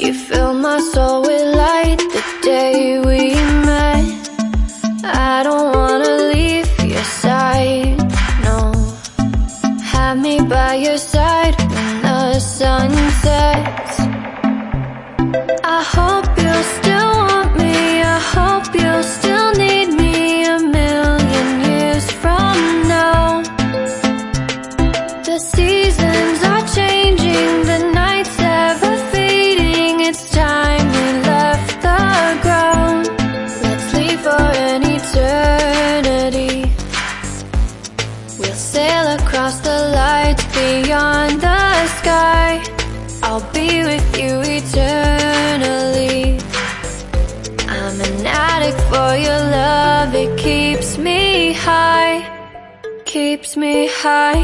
You fill my soul with light the day we met. I don't wanna leave your side, no. Have me by your side when the sun sets. I hope you'll still want me, I hope you'll still need me 1,000,000 years from now. The seasons are changing, the nights ever fading. It's time we left the ground. Let's leave for an eternity. We'll sail across the lights beyond the sky. I'll be with you eternally. I'm an addict for your love, it keeps me high, keeps me high.